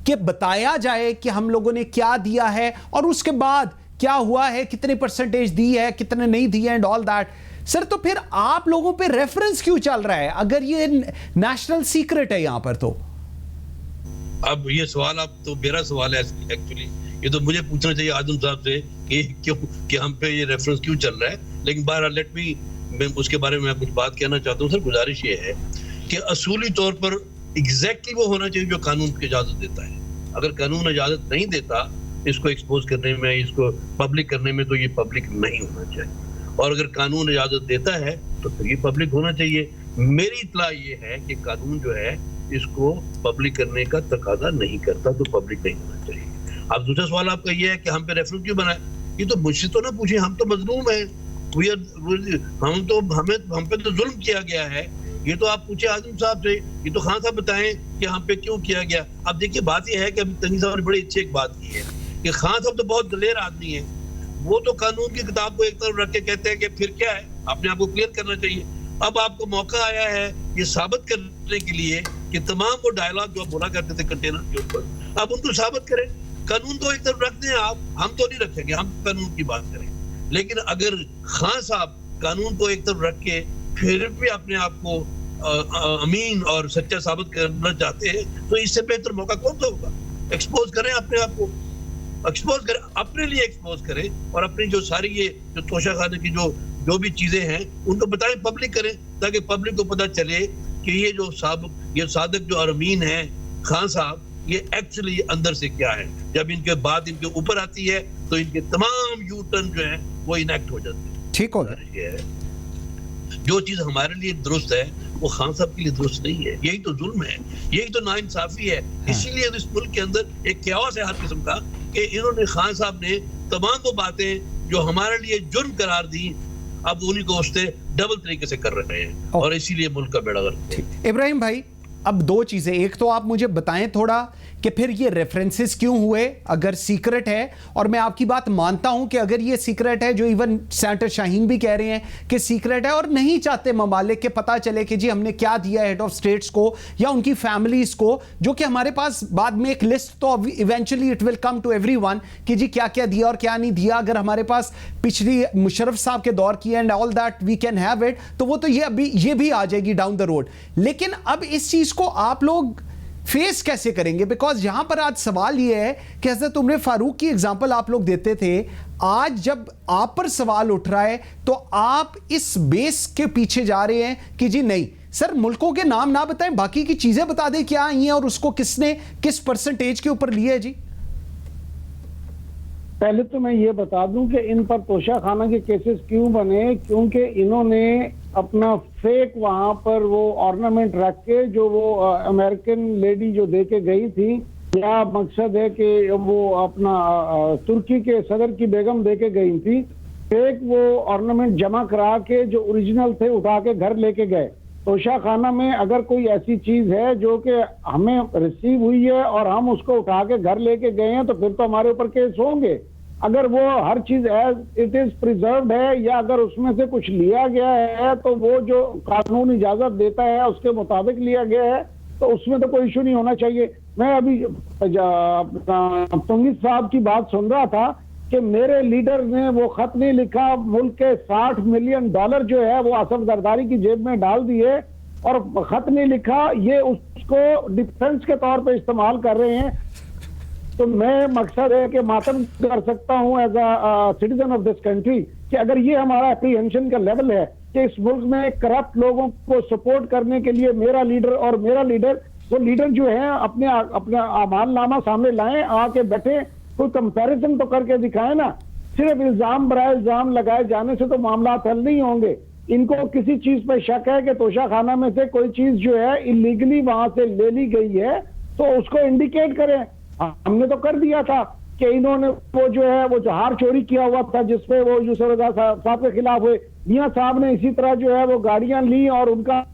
कि बताया जाए कि हम लोगों ने क्या दिया है और उसके बाद क्या हुआ है, कितने परसेंटेज दी है, कितने नहीं दी है एंड ऑल दैट। सर तो फिर आप लोगों पे रेफरेंस क्यों चल रहा है अगर ये नेशनल सीक्रेट है यहां पर? तो अब ये सवाल, आप तो मेरा सवाल है एक्चुअली, ये तो मुझे पूछना चाहिए आजम साहब से कि क्यों, कि हम पे ये रेफरेंस क्यों चल रहा है। लेकिन बहरहाल लेट मी, मैं उसके बारे में कुछ बात कहना चाहता हूँ। सर गुजारिश ये है कि असूली तौर पर एग्जैक्टली वो होना चाहिए जो कानून की इजाजत देता है। अगर कानून इजाजत नहीं देता इसको एक्सपोज करने में, इसको पब्लिक करने में, तो ये पब्लिक नहीं होना चाहिए। और अगर कानून इजाजत देता है तो फिर ये पब्लिक होना चाहिए। मेरी इत्तला ये है कि कानून जो है इसको पब्लिक करने का तकाजा नहीं करता, तो पब्लिक नहीं होना चाहिए। अब दूसरा सवाल आपका ये है कि हम पे रेफरेंस क्यों बनाए, ये तो मुझसे तो ना पूछे, हम तो मजलूम हैं, हम पे तो जुल्म किया गया है। ये तो आप पूछे आजम साहब से, ये तो खान साहब बताएं कि हम पे क्यों किया गया। अब देखिए बात ये है कि अभी तंगी साहब ने बड़ी अच्छी एक बात की है कि खान साहब तो बहुत दलेर आदमी है, वो तो कानून की किताब को एक तरफ रख के कहते हैं कि फिर क्या है, अपने आप को क्लियर करना चाहिए। अब आपको मौका आया है ये साबित करने के लिए कि तमाम वो डायलॉग जो बोला करते थे कंटेनर के ऊपर, अब उनको साबित करें। कानून को एक तरफ रख दें आप, हम तो नहीं रखेंगे, हम कानून की बात करें। लेकिन अगर खान साहब कानून को एक तरफ रख के फिर भी अपने आप को अमीन और सच्चा साबित करना चाहते हैं, तो इससे बेहतर मौका कौन सा होगा? एक्सपोज करें अपने आप को, एक्सपोज करें, अपने लिए एक्सपोज करें, और अपनी जो सारी ये जो तोशा खाने की जो भी चीजें हैं उनको बताएं, पब्लिक करें, ताकि पब्लिक को पता चले कि ये जो सादिक जो अमीन है खान साहब, ये एक्चुअली अंदर से क्या है। जब इनके बाद इनके ऊपर आती है तो इनके तमाम यू टर्न जो है वो इनेक्ट हो जाते हैं। ठीक हो जो चीज हमारे लिए दुरुस्त है वो खान साहब के लिए दुरुस्त नहीं है। यही तो जुल्म है, यही तो नाइंसाफी है। इसीलिए इस मुल्क के अंदर एक क्यास है हर किस्म का कि इन्होंने खान साहब ने तमाम वो बातें जो हमारे लिए जुर्म करार दी, अब उन्हीं को उससे डबल तरीके से कर रहे हैं, और इसीलिए मुल्क का बेड़ा गर्क है। इब्राहिम भाई, अब दो चीजें, एक तो आप मुझे बताएं थोड़ा कि फिर ये रेफरेंसेस क्यों हुए अगर सीक्रेट है, और मैं आपकी बात मानता हूं कि अगर ये सीक्रेट है, जो इवन सेनेटर शाहीन भी कह रहे हैं कि सीक्रेट है और नहीं चाहते ममालिक के पता चले कि जी हमने क्या दिया हेड ऑफ स्टेट्स को या उनकी फैमिलीज को, जो कि हमारे पास बाद में एक लिस्ट तो eventually it will come to everyone कि जी क्या क्या दिया और क्या नहीं दिया। अगर हमारे पास पिछली मुशर्रफ साहब के दौर की and all that we can have it, तो वो तो ये भी आ जाएगी डाउन द रोड। लेकिन अब इस चीज को आप लोग फेस कैसे करेंगे? बिकॉज यहां पर आज सवाल यह है कि हज़रत उमर फारूक की एग्जांपल आप लोग देते थे, आज जब आप पर सवाल उठ रहा है तो आप इस बेस के पीछे जा रहे हैं कि जी नहीं सर, मुल्कों के नाम ना बताएं, बाकी की चीजें बता दें क्या आई हैं और उसको किसने किस परसेंटेज के ऊपर लिया है। जी पहले तो मैं ये बता दूं कि इन पर तोशा खाना के केसेस क्यों बने, क्योंकि इन्होंने अपना फेक वहां पर वो ऑर्नामेंट रख के, जो वो अमेरिकन लेडी जो दे के गई थी, या मकसद है कि वो अपना तुर्की के सदर की बेगम दे के गई थी, फेक वो ऑर्नामेंट जमा करा के जो ओरिजिनल थे उठा के घर लेके गए। तोशा खाना में अगर कोई ऐसी चीज है जो कि हमें रिसीव हुई है और हम उसको उठा के घर लेके गए हैं, तो फिर तो हमारे ऊपर केस होंगे। अगर वो हर चीज एज इट इज प्रिजर्व्ड है या अगर उसमें से कुछ लिया गया है तो वो जो कानून इजाजत देता है उसके मुताबिक लिया गया है, तो उसमें तो कोई इशू नहीं होना चाहिए। मैं अभी तुंगी साहब की बात सुन रहा था कि मेरे लीडर ने वो खत नहीं लिखा, मुल्क के $60 मिलियन जो है वो आसिफ जरदारी की जेब में डाल दिए, और खत नहीं लिखा, ये उसको डिफेंस के तौर पे इस्तेमाल कर रहे हैं। तो मैं मकसद है कि मातम कर सकता हूं as a citizen of this country कि अगर ये हमारा एप्रीहेंशन का लेवल है कि इस मुल्क में करप्ट लोगों को सपोर्ट करने के लिए मेरा लीडर और मेरा लीडर, वो लीडर जो है अपना अमालनामा सामने लाएं, आके बैठे, कोई कंपैरिजन तो करके दिखाए ना। सिर्फ इल्जाम बराए इल्जाम लगाए जाने से तो मामला हल नहीं होंगे। इनको किसी चीज पर शक है कि तोशा खाना में से कोई चीज जो है इलीगली वहां से ले ली गई है, तो उसको इंडिकेट करें। हमने तो कर दिया था कि इन्होंने वो जो है वो जहार चोरी किया हुआ था जिसपे वो यूसुफ रजा साहब के खिलाफ हुए, मियां साहब ने इसी तरह जो है वो गाड़ियां ली और उनका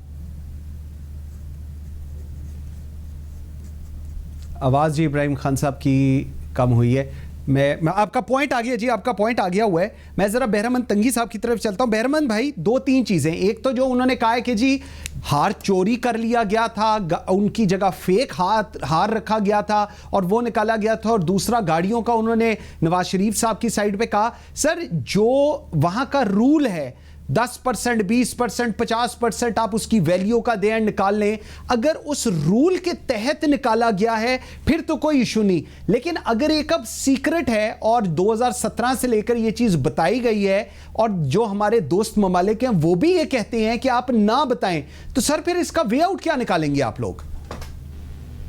आवाज़ जी इब्राहिम खान साहब की कम हुई है। मैं आपका पॉइंट आ गया जी, आपका पॉइंट आ गया हुआ है। मैं ज़रा बहरमन तंगी साहब की तरफ चलता हूँ। बहरमन भाई, दो तीन चीज़ें, एक तो जो उन्होंने कहा है कि जी हार चोरी कर लिया गया था, उनकी जगह फेक हार रखा गया था और वो निकाला गया था, और दूसरा गाड़ियों का उन्होंने नवाज शरीफ साहब की साइड पे कहा। सर, जो वहाँ का रूल है 10%, 20%, 50% आप उसकी वैल्यू का दे निकाल लें, अगर उस रूल के तहत निकाला गया है फिर तो कोई इशू नहीं। लेकिन अगर एक अब सीक्रेट है और 2017 से लेकर यह चीज बताई गई है और जो हमारे दोस्त ममालिक हैं वो भी ये कहते हैं कि आप ना बताएं, तो सर फिर इसका वे आउट क्या निकालेंगे आप लोग?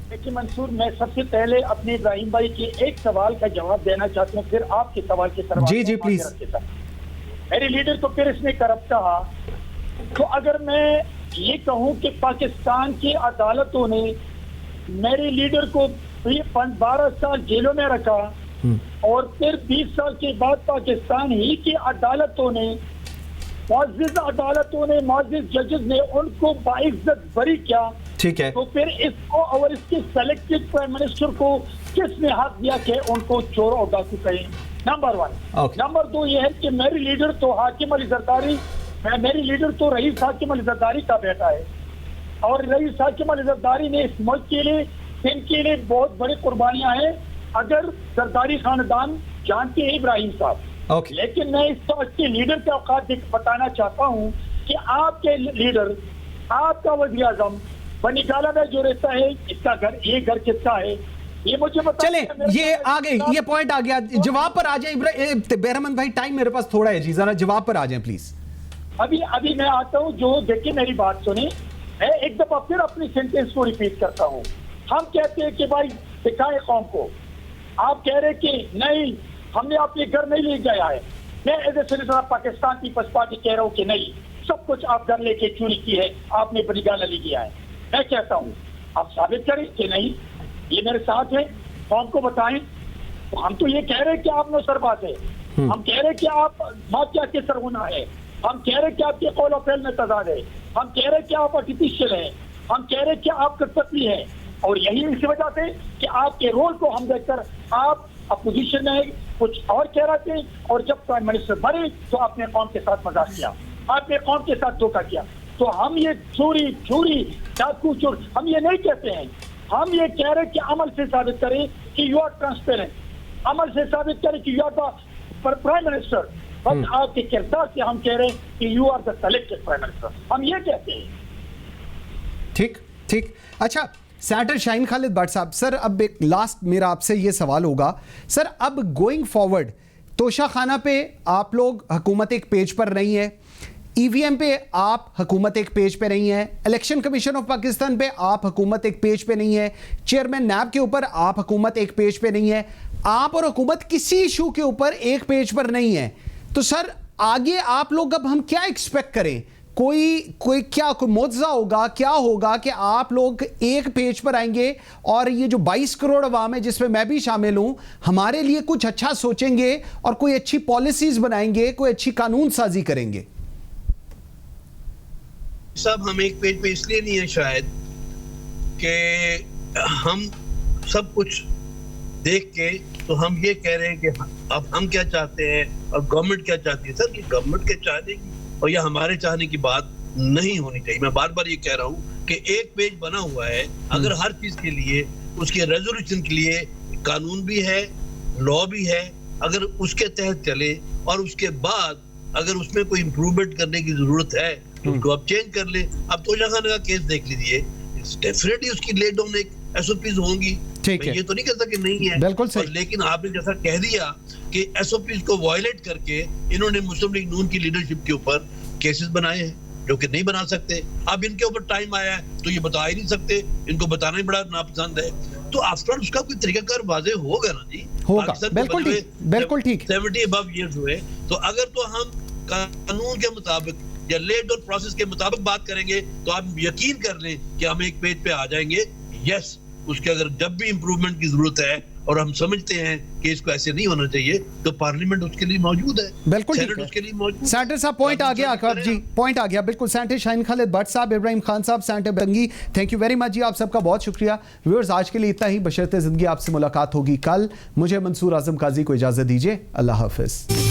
देखिए मंसूर, मैं सबसे पहले अपने इब्राहिम भाई के एक सवाल का जवाब देना चाहता हूँ, फिर आपके सवाल के सवाल। जी प्लीज। मेरे लीडर तो फिर इसने करप्ट कहा, तो अगर मैं ये कहूं कि पाकिस्तान की अदालतों ने मेरे लीडर को 12 साल जेलों में रखा और फिर 20 साल के बाद पाकिस्तान ही की अदालतों ने, मुअज़्ज़िज़ अदालतों ने, मुअज़्ज़िज़ जजेस ने उनको बाइज्जत बरी किया, ठीक है, तो फिर इसको और इसके सेलेक्टेड प्राइम मिनिस्टर को किसने हक दिया कि उनको चोर और डाकू कहें? नंबर 1। नंबर 2 ये है कि मेरी लीडर तो हाकिम अली जरदारी, मेरी लीडर तो रईस हाकिम अली जरदारी का बेटा है और रईस हाकिम अली जरदारी ने इस मुल्क के लिए, इनके लिए बहुत बड़ी कुर्बानियां हैं, अगर जरदारी खानदान जानते हैं इब्राहिम साहब। लेकिन मैं इस वक्त के लीडर के औकात बताना चाहता हूँ कि आपके लीडर, आपका वज़ीर आज़म बनीगाला में जो रहता है, इसका घर, ये घर किसका है ये मुझे बता। चले, ये आ गए, ये पॉइंट आ गया, जवाब पर आ जाए बहरमन भाई, टाइम मेरे पास थोड़ा है जी, जरा जवाब पर आ जाए प्लीज। अभी मैं आता हूं, जो देखिए मेरी बात सुनी, मैं एक दफा फिर अपनी सेंटेंस को रिपीट करता हूं। हम कहते हैं कि भाई दिखाए कौम को, आप कह रहे कि नहीं हमने आपके घर नहीं ले गया है। मैं as a senator of Pakistan peoples party कह रहा हूं कि नहीं, सब कुछ आप घर लेके चोरी की है, आपने बनीगाला ले गया है। मैं कहता हूं आप साबित करें कि नहीं, ये मेरे साथ है, कौम को बताएं। तो हम तो ये कह रहे हैं कि आप नौसरबाज है, हम कह रहे हैं कि आप माफिया के सरगुना है, हम कह रहे हैं कि आपके कौल और फेल में तजाद है, हम कह रहे हैं कि आप आर्टिफिशियल हैं, हम कह रहे हैं कि आप कटपतली हैं, और यही इसी वजह से कि आपके रोल को हम देखकर आप अपोजिशन में कुछ और कह रहे थे, और जब प्राइम मिनिस्टर बने तो आपने कौम के साथ मजाक किया, आपने कौम के साथ धोखा किया। तो हम ये चोरी डाकू चोर हम ये नहीं कहते हैं, हम ये कह रहे हैं कि अमल से साबित करें कि यू आर ट्रांसपेरेंट, अमल से साबित करें कि you are the prime minister. बस आपके किरदार से हम कह रहे हैं कि you are the selected prime minister, हम ये कहते हैं। ठीक। अच्छा, सेनेटर शाहीन खालिद भट्ट साहब, सर अब एक लास्ट मेरा आपसे ये सवाल होगा, सर अब गोइंग फॉरवर्ड तोशा खाना पे आप लोग हुकूमत एक पेज पर नहीं है, ईवीएम पे आप हुकूमत एक पेज पे नहीं है, इलेक्शन कमीशन ऑफ पाकिस्तान पे आप हुकूमत एक पेज पे नहीं है, चेयरमैन नैब के ऊपर आप हुकूमत एक पेज पे नहीं है, आप और हुकूमत किसी इशू के ऊपर एक पेज पर नहीं है। तो सर आगे आप लोग अब हम क्या एक्सपेक्ट करें? कोई मुआवजा होगा, क्या होगा कि आप लोग एक पेज पर आएंगे और ये जो 22 करोड़ अवाम है जिसमें मैं भी शामिल हूं, हमारे लिए कुछ अच्छा सोचेंगे और कोई अच्छी पॉलिसीज बनाएंगे, कोई अच्छी कानून साजी करेंगे? साहब हम एक पेज पे इसलिए नहीं है शायद कि हम सब कुछ देख के तो हम ये कह रहे हैं कि अब हम क्या चाहते हैं और गवर्नमेंट क्या चाहती है। सर ये गवर्नमेंट के चाहने की और या हमारे चाहने की बात नहीं होनी चाहिए। मैं बार बार ये कह रहा हूँ कि एक पेज बना हुआ है, अगर हर चीज के लिए उसके रेजोल्यूशन के लिए कानून भी है, लॉ भी है, अगर उसके तहत चले और उसके बाद अगर उसमें कोई इम्प्रूवमेंट करने की जरूरत है तो उसको आप चेंज कर ले। अब तोशा खाना का केस देख लीजिए, डेफिनेटली उसकी ले डाउन एक एसओपीज होंगी, मैं ये तो नहीं कहता कि नहीं है, बिल्कुल सही। लेकिन आपने जैसा कह दिया कि एसओपीज को वायलेट करके इन्होंने मुस्लिम लीग नून की लीडरशिप के ऊपर केसेस बनाए हैं जो कि नहीं बना सकते। अब इनके ऊपर टाइम आया है तो ये बता ही नहीं सकते, इनको बताना ही बड़ा नापसंद है। तो आफ्टर उसका कोई तरीकाकार वाजे होगा ना जी, होगा, बिल्कुल ठीक, बिल्कुल ठीक। 70 अबव ईयर्स हुए तो अगर तो हम कानून के मुताबिक या लेड और प्रोसेस के मुताबिक बात करेंगे तो आप यकीन कर लें कि हम एक पेज पे आ जाएंगे। यस, उसके अगर जब भी इंप्रूवमेंट की जरूरत है और हम समझते हैं कि इसको ऐसे नहीं होना चाहिए तो पार्लियामेंट उसके लिए मौजूद है, बिल्कुल सेनेट उसके लिए मौजूद है। सेनेटर साहब पॉइंट आ गया अकबर जी, पॉइंट आ गया बिल्कुल। सेनेटर शाहीन खालिद भट्ट साहब, इब्राहिम खान साहब, senator Bangi, thank you very much जी, आप सबका बहुत शुक्रिया। व्यूअर्स आज के लिए इतना ही, बशर्ते जिंदगी आपसे मुलाकात होगी कल। मुझे मंसूर आजम काजी को इजाजत दीजिए, अल्लाह हाफिज।